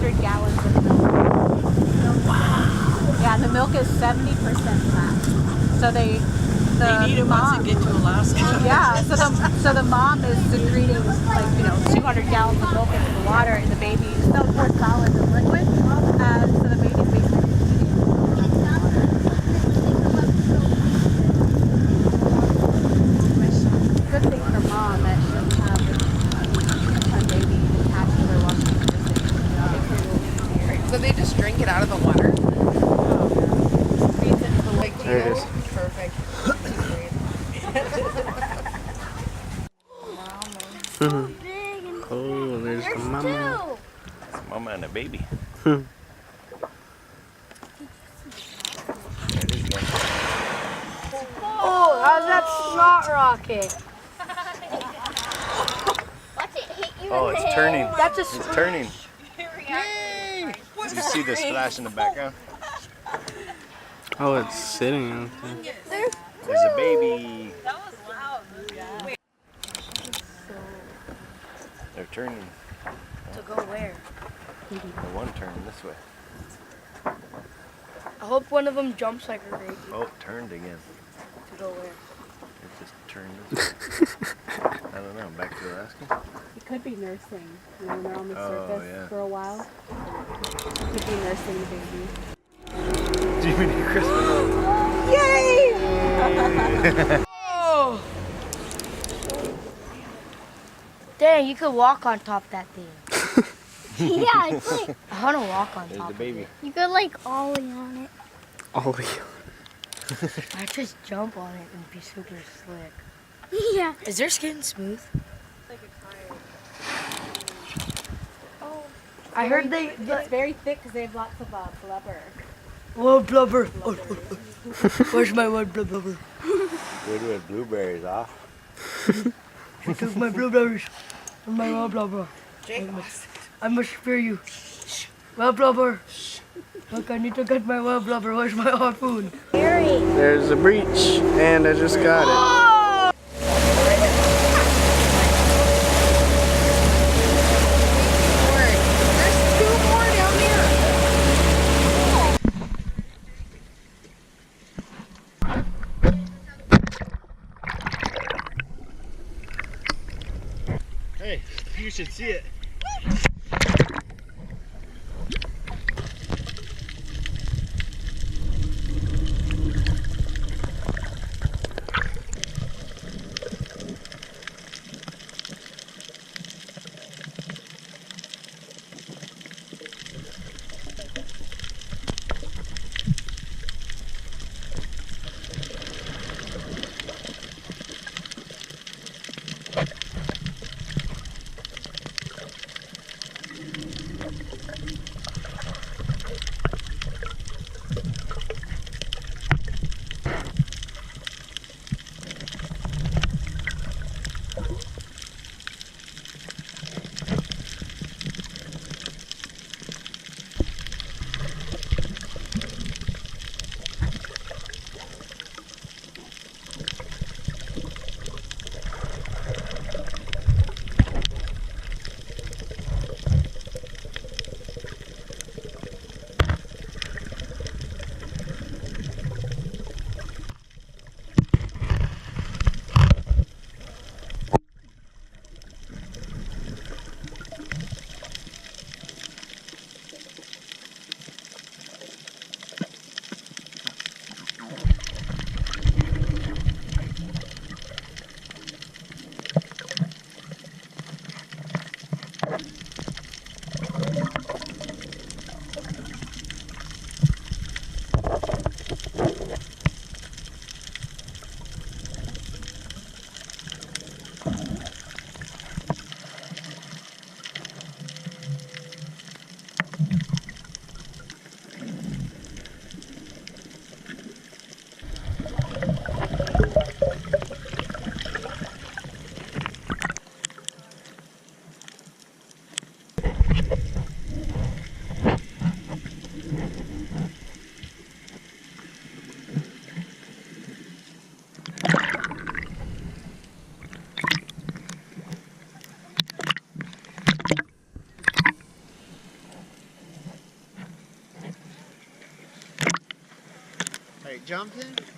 200 gallons of milk. Wow. Yeah, and the milk is 70% fat. So they need it once they get to Alaska. Yeah, so the mom is secreting 200 gallons of milk into the water, and the baby still 4 solids of liquid, and so the baby's basically good thing for mom that she doesn't have a baby attached to her while she's nursing. So they just drink it out of the water? There it is. Perfect. Oh, there's the mama. It's mama and a baby. Oh, how's that snot rocket? Watch it hit you. Oh, it's turning. That's a It's turning. Yay! You see the splash in the background? Oh, it's sitting out there. There's a baby. That was loud. Yeah. They're turning. To go where? The one turning this way. I hope one of them jumps like a baby. Oh, it turned again. To go where? It just turned this way. I don't know. Back to Alaska? It could be nursing. You know, when they're on the Oh, surface yeah. for a while. It could be nursing the baby. Jiminy Christmas. Yay! Oh! Dang, you could walk on top of that thing. Yeah, it's like I want to walk on There's top the of it. baby. you could like ollie on it. Ollie. I just jump on it and be super slick. Yeah. Is their skin smooth? Oh. I heard It's very thick because they have lots of blubber. Whoa, blubber. Where's my one blubber? Good with blueberries off. I took my blueberries and my well blubber. I must fear you. Well blubber. Look, I need to get my well blubber. Where's my harpoon? There's a breach, and I just got it. Hey, you should see it. jumped in?